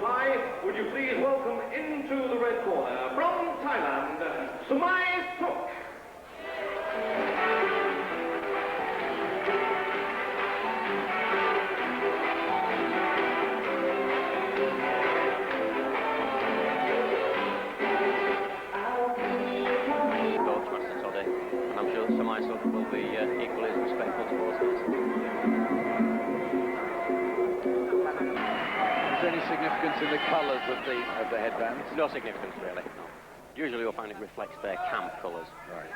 reply, would you please welcome into the red corner, from Thailand, Sumaisuk. I'm sure Sumaisuk will be equally as respectful towards us. Is there any significance in the colours of the headbands? No significance, really. No. Usually you'll find it reflects their camp colours. Right.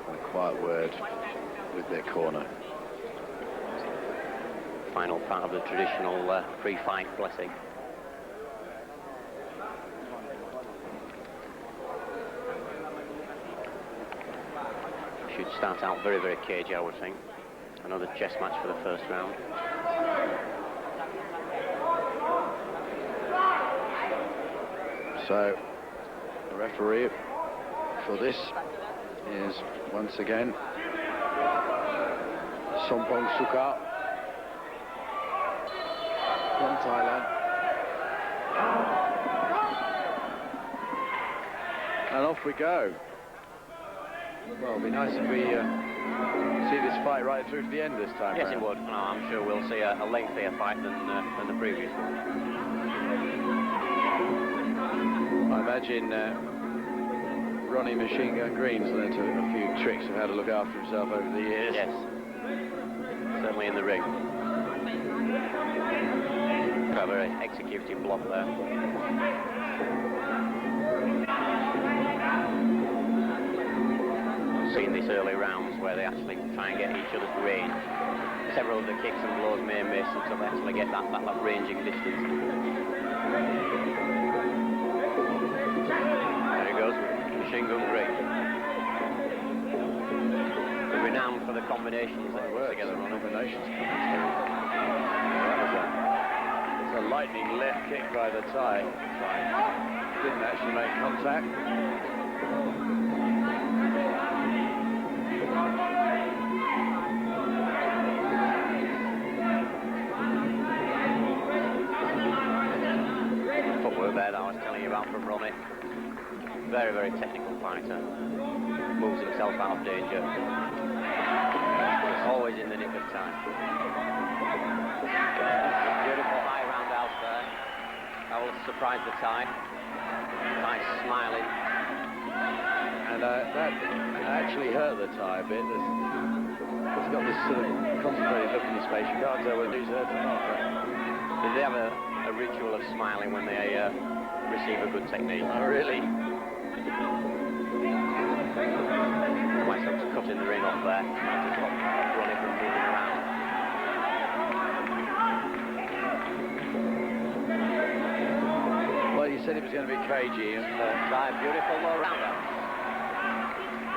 A quiet word with their corner. Final part of the traditional pre-fight blessing. Should start out very, very cagey, I would think. Another chess match for the first round. So, the referee for this is once again Sompong Sukha from Thailand. And off we go. Well, it'll be nice if we see this fight right through to the end this time. Yes, it would. No, I'm sure we'll see a lengthier fight than the previous one. I imagine Ronnie Machine Gun Green's learnt a few tricks of how to look after himself over the years. Yes, certainly in the ring. Got a very executive block there. Seen this early rounds where they actually try and get each other's range. Several of the kicks and blows may miss until they actually get that ranging distance. There he goes with Machine Gun Green. They're renowned for the combinations they put together. Combinations. It's a lightning left kick by the Thai. Didn't actually make contact. There that I was telling you about from Ronnie. Very, very technical fighter. Moves himself out of danger. Always in the nick of time. Beautiful high roundhouse there. That will surprise the Thai. Thai smiling. And that actually hurt the Thai a bit. He's got this sort of concentrated look in his face. You can't tell whether he's hurt or not. Did they have a ritual of smiling when they receive a good technique? Oh, really? Quite some cut in the ring off there. Trying to stop Ronnie from moving around. Well, you said it was going to be cagey, and Try a beautiful low rounder.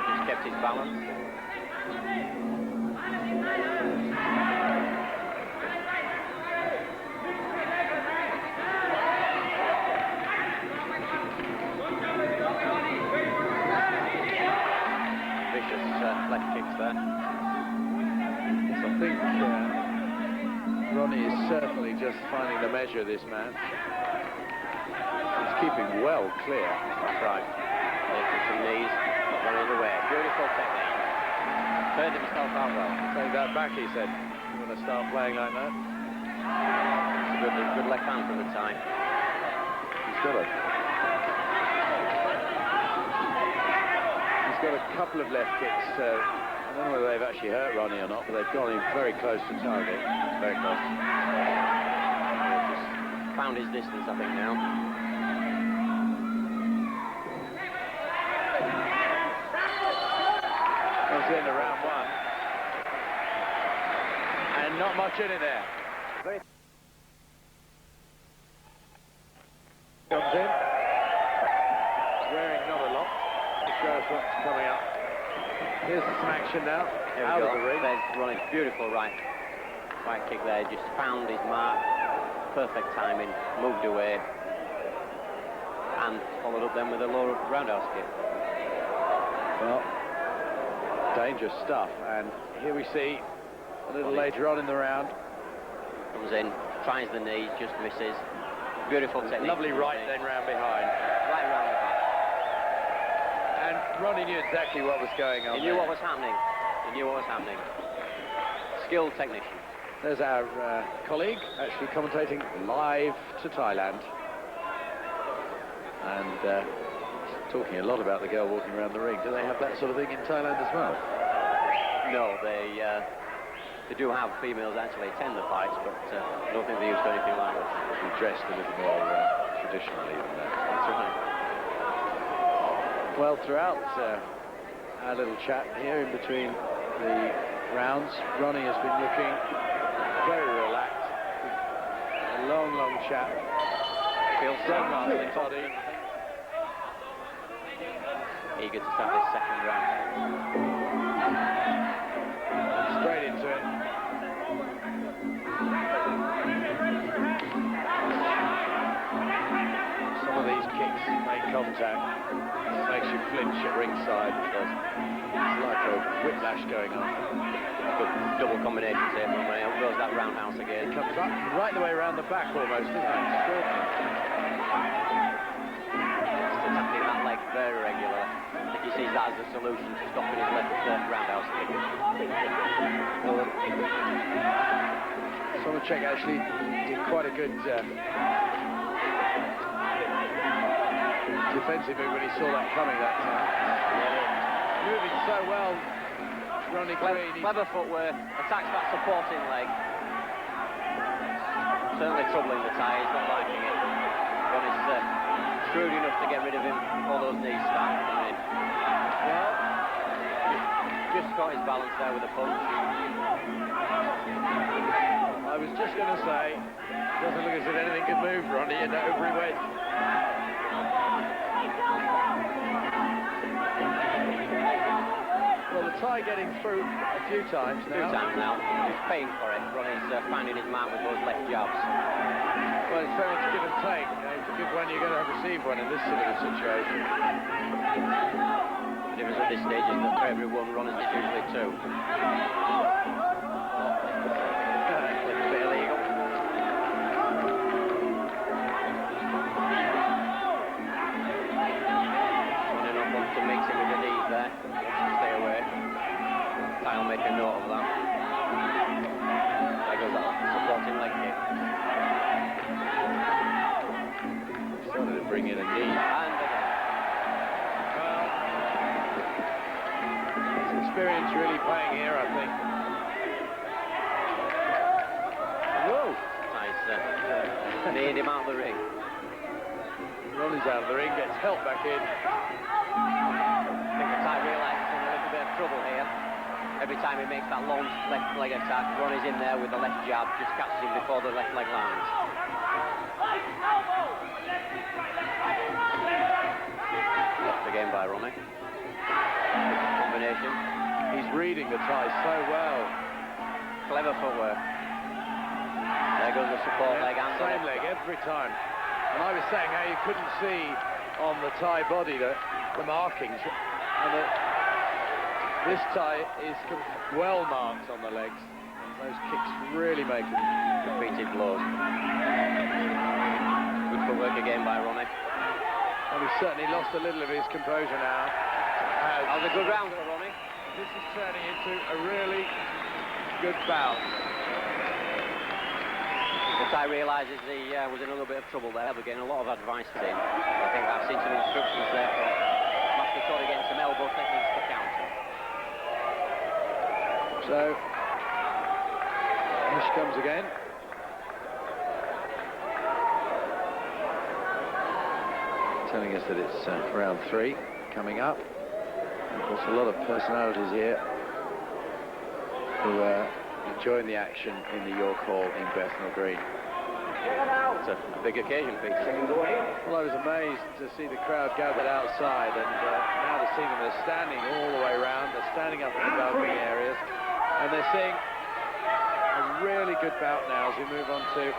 Just kept his balance. Left kicks there. Yes, I think Ronnie is certainly just finding the measure of this man. He's keeping well clear. That's right. Taking some knees, running away. Beautiful technique. Turned himself out well. Take that back, he said. You want to start playing like that? It's a good left hand from the Thai. He's got a couple of left kicks. I don't know whether they've actually hurt Ronnie or not, but they've got him very close to target. Very close. Just found his distance, I think, now. That's the end of round one. And not much in it there. Comes in. Wearing not a lot. First one's coming up. Here's some action now. Out of the ring. There's Ronnie's beautiful right kick there. Just found his mark. Perfect timing. Moved away. And followed up then with a low roundhouse kick. Well, dangerous stuff. And here we see a little later on in the round Comes in, tries the knee, just misses. Beautiful technique. Lovely right, then round behind. Right round the back. And Ronnie knew exactly what was going on. He knew what was happening. He knew what was happening. Skilled technician. There's our colleague actually commentating live to Thailand. And talking a lot about the girl walking around the ring. Do they have that sort of thing in Thailand as well? No, they do have females actually attend the fights, but I don't think they used to anything like that. They're dressed a little more traditionally than that. That's right. Well, throughout our little chat here in between the rounds, Ronnie has been looking very relaxed. A long, long chat. Feels so Denmark body. Eager to start this second round. Straight into it. Some of these kicks make contact. It makes you flinch at ringside. It's like a whiplash going on. Good double combination here from Ronnie. Out goes that roundhouse again. It comes up right the way around the back almost, isn't it? Extraordinary. Just attacking that leg very regular. I think he sees that as the solution to stopping his left roundhouse kick. Sumaisuk actually did quite a good defensive move when he saw that coming that time. Moving so well, Ronnie Green. Clever footwork, attacks that supporting leg. Certainly troubling the Thai, he's not liking it. Ronnie's shrewd enough to get rid of him before those knees start coming in. Well, Just got his balance there with a punch. I was just going to say, doesn't look as if anything could move Ronnie, and over he went. Well, the Thai getting through a few times now. He's paying for it. Ronnie's finding his mark with those left jabs. Well, it's very much give and take. You know, if you give one, you're going to receive one in this sort of a situation. The difference at this stage is that for every one, Ronnie's usually two. A bit illegal. Ronnie not wants to mix it with the knees there. Wants to stay away. I'll make a note of that. There goes that supporting leg kick. Started to bring in a knee. And again. Well, his experience really playing here, I think. Whoa! Nice. Kneed him out of the ring. Ronnie's out of the ring, gets help back in. I think the Thai realises he's in a little bit of trouble here. Every time he makes that long left leg attack, Ronnie's in there with the left jab, just catches him before the left leg lands. Left again by Ronnie. Combination. He's reading the Thai so well. Clever footwork. There goes the support leg and same leg every time. And I was saying how you couldn't see on the Thai body the markings, and this Thai is well marked on the legs. Those kicks really make it. Repeated blows. Good footwork again by Ronnie. And he's certainly lost a little of his composure now. That was a good round for Ronnie. This is turning into a really good bout. The Thai realises he was in a little bit of trouble there. We're getting a lot of advice from him. I think I've seen some instructions there from Master Tori getting some elbow techniques to counter. So, here she comes again. Telling us that it's round 3 coming up. Of course, a lot of personalities here who enjoying the action in the York Hall in Bethnal Green. It's a big occasion, Peter. Well, I was amazed to see the crowd gathered outside, and now to see them, they're standing all the way around, they're standing up in the balcony areas, and they're seeing a really good bout now as we move on to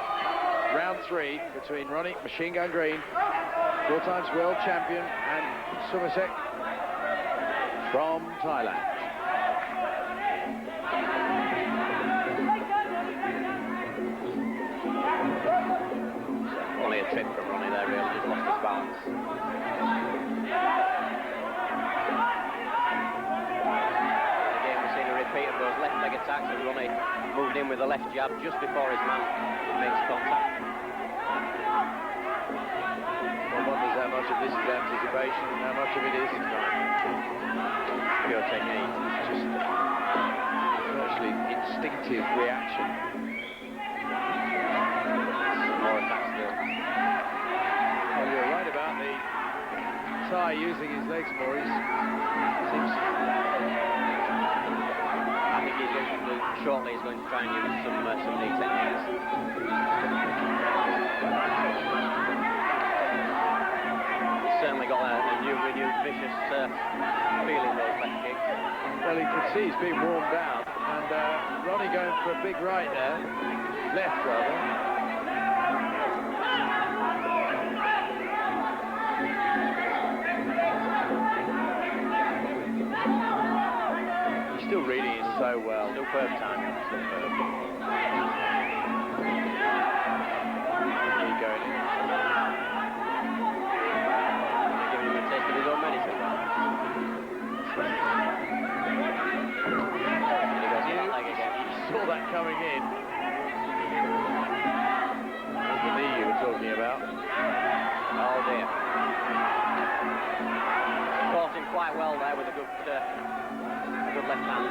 round 3 between Ronnie Machine Gun Green, 4 times world champion, and Sumaisuk from Thailand. trip from Ronnie there, really, just lost his balance. Again, we've seen a repeat of those left leg attacks, and Ronnie moved in with the left jab just before his man makes contact. One wonders how much of this is anticipation and how much of it is pure technique. It's just virtually instinctive reaction. More attacks still. Well, you're right about the Thai using his legs more. I think he's going to, shortly he's going to try and use some knee techniques. He's certainly got a new, renewed, vicious feeling those left kicks. Well, you can see he's being warmed down, and Ronnie going for a big right there, left rather. He's still reading it so well. Superb timing. Superb. Keep going in. Giving him a taste of his own medicine. Saw that coming in. That's the knee you were talking about. Oh dear. Caught him quite well there with a good left hand.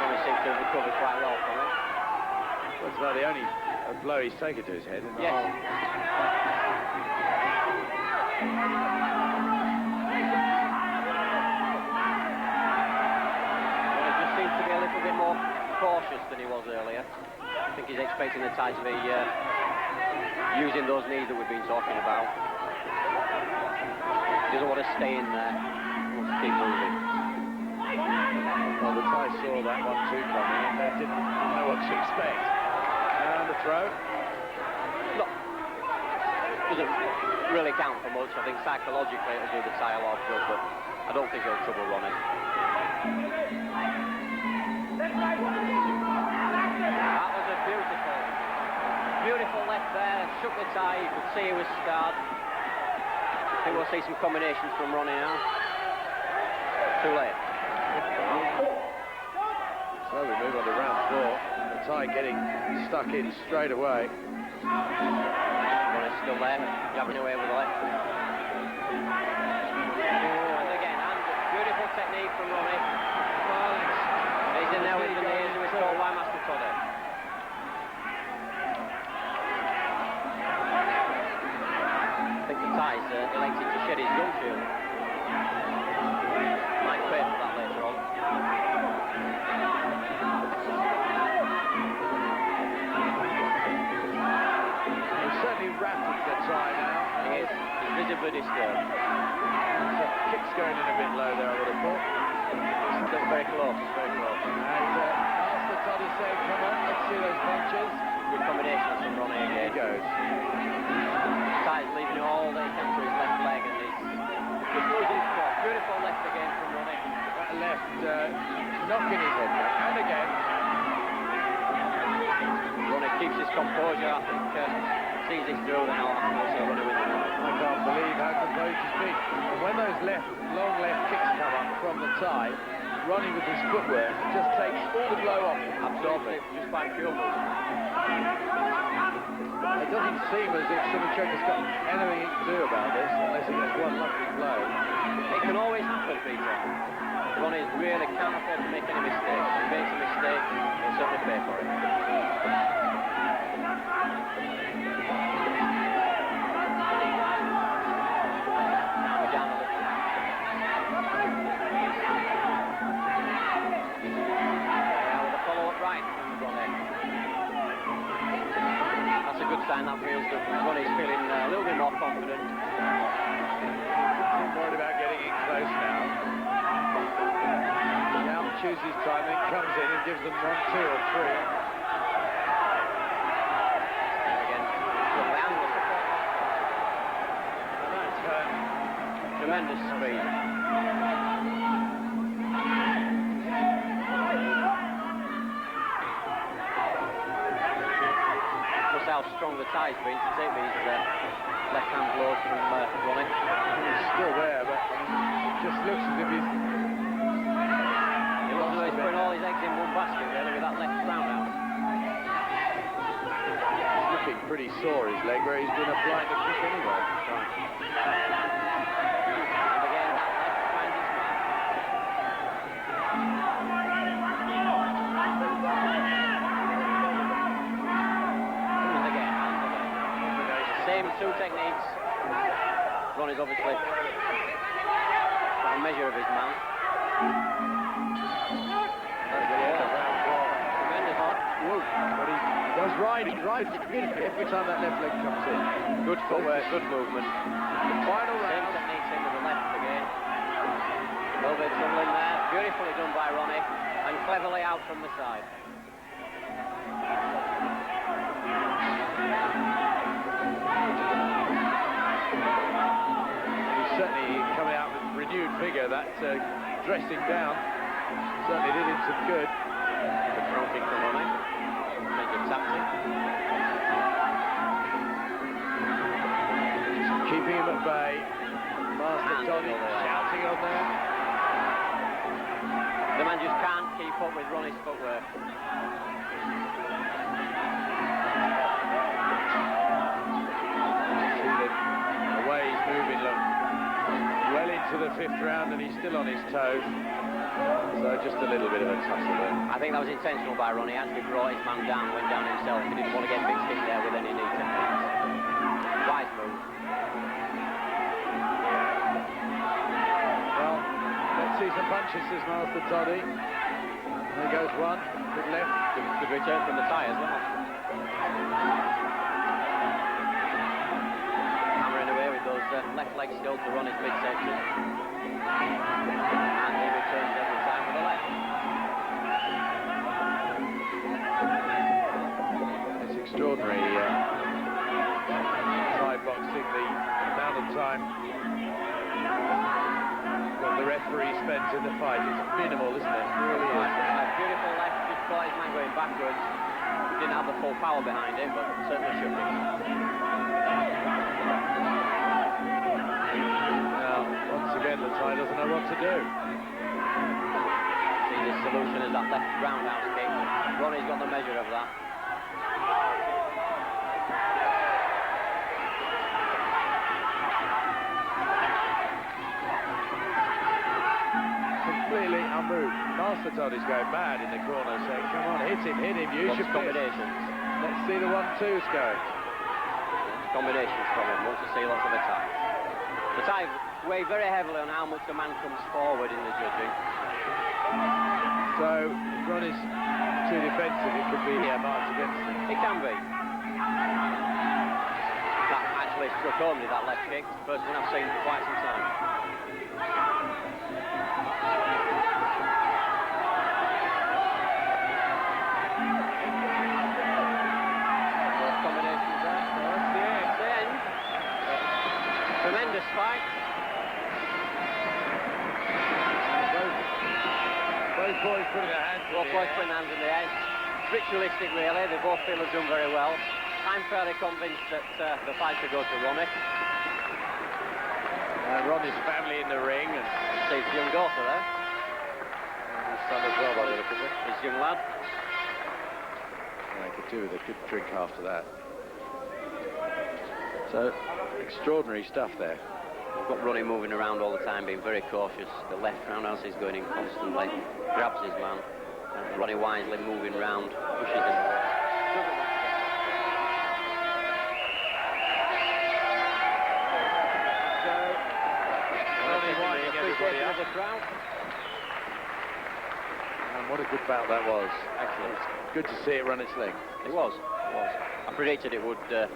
Only seems to have recovered quite well from it. Well, it's about the only blow he's taken to his head in the yes. whole. More cautious than he was earlier. I think he's expecting the Thai to be using those knees that we've been talking about. He doesn't want to stay in there. He wants to keep moving. Well, the Thai saw that 1-2 coming and they didn't know what to expect. And the throw. Look, doesn't really count for much. I think psychologically it'll do the Thai a lot of good, but I don't think it'll trouble Ronnie. That was a beautiful left there, shook the tie, you could see he was scarred. I think we'll see some combinations from Ronnie now. Too late. So we move on to round 4. The Thai getting stuck in straight away. Ronnie's still there, jabbing away with the left. And again, beautiful technique from Ronnie. He's in there with the knees and was caught by Master Toddy. I think the Thai's elected to shed his gun shield. Might pay for that later on. He's certainly rattled the Thai now. He is. He's visibly disturbed. So kick's going in a bit low there, I would have thought. Still very close, very close. And Master Toddy saying, come on, let's see those punches. Good combinations from Ronnie again. Here he goes. Thai's leaving all that he can to his left leg and he's just losing his spot. Beautiful left again from Ronnie. That left knocking his head back. And again. Ronnie keeps his composure, I think, sees this through and now we'll see Ronnie win the round. I can't believe how composed he's been. And when those long left kicks come up from the Thai, Ronnie with his footwork just takes all the blow off. Absolutely, just by pure movement. It doesn't seem as if Sumaisuk's got anything he can do about this unless he gets one lucky blow. It can always happen, Peter. Ronnie really can't afford to make any mistakes. If he makes a mistake, he'll certainly pay for it. That feels that Ronnie's feeling a little bit more confident. I'm worried about getting in close now. Now chooses his timing, comes in and gives them 1, 2 or 3. Again, from the angle. And that's tremendous speed. How strong the tie's been to take these left-hand blows from Ronnie. He's still there, but it just looks as if he's... He looks as though he's putting all his eggs in one basket, really, with that left roundhouse. He's looking pretty sore, his leg, where he's been applying the kick anyway. Right. And again, that left finds its mark. And again. Same two techniques. Ronnie's obviously got a measure of his man. Tremendous hot. But he does ride every time that left leg comes in. Good footwork, good movement. Final Same round. techniques in with the left again. A little bit of trouble in there. Beautifully done by Ronnie. And cleverly out from the side. He's certainly coming out with renewed vigour. That dressing down certainly did him some good. Good front kick from Ronnie. Change of tactic. Keeping him at bay. Master Tony shouting on there. The man just can't keep up with Ronnie's footwork. The way he's moving, look, well into the 5th round, and he's still on his toes. So just a little bit of a tussle there. I think that was intentional by Ronnie. He actually brought his man down, went down himself. He didn't want to get mixed in there with any knee techniques. Wise move. Well, let's see some punches, says Master Toddy. There goes one, good left. Good return from the tie as well. Hammering away with those left legs still to Ronnie's midsection. And he returns every time with the left. It's extraordinary. Thai boxing, the amount of time that the referee spends in the fight is minimal, isn't it? It really is. A beautiful left, just caught his man going backwards. Didn't have the full power behind him, but certainly shook him. Now, once again, the Thai doesn't know what to do. See, the solution is that left roundhouse kick. Ronnie's got the measure of that. Completely unmoved. Master Toddy's going mad in the corner, saying, come on, hit him, use your Combinations. Let's see the 1-2s go. Combinations from him. Wants to see lots of attacks. The tie weigh very heavily on how much the man comes forward in the judging. So, if Ronnie's too defensive, it could be marked against him. It can be. That actually struck home with that left kick. First one I've seen for quite some time. Those combinations there. So that's the end. The end. Tremendous fight. Both boys putting their hands in Both the boys air. putting hands in the air. Ritualistic, really. They both feel they've done very well. I'm fairly convinced that the fight could go to Ronnie. Ronnie's family in the ring, and See his young daughter there. his son as well, by the look of it. His young lad. They could do with a good drink after that. So, extraordinary stuff there. We've got Ronnie moving around all the time, being very cautious. The left roundhouse is going in constantly. Grabs his man. Ronnie wisely moving round, pushes him. Ronnie winding everybody up. The crowd. And what a good bout that was. Excellent. It's good to see it run its length. It was. I predicted it would go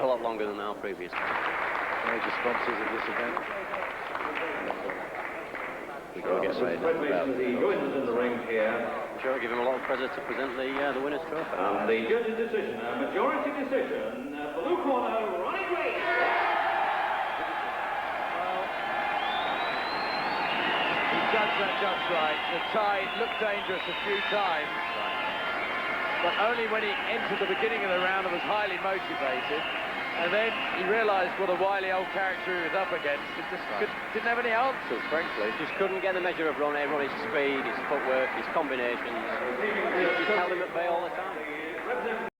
a lot longer than our previous. Major sponsors of this event. We Well, get it's away a privilege to the winners in the ring here. Sure, give him a lot of pleasure to present the winner's trophy. And the judges' decision, a majority decision, blue corner, Ronnie Green. Well, he judged that just right. The tie looked dangerous a few times. but only when he entered the beginning of the round and was highly motivated. And then he realised what a wily old character he was up against. He just didn't have any answers, frankly. Just couldn't get the measure of Ronnie's speed, his footwork, his combinations. Just held him at bay all the time.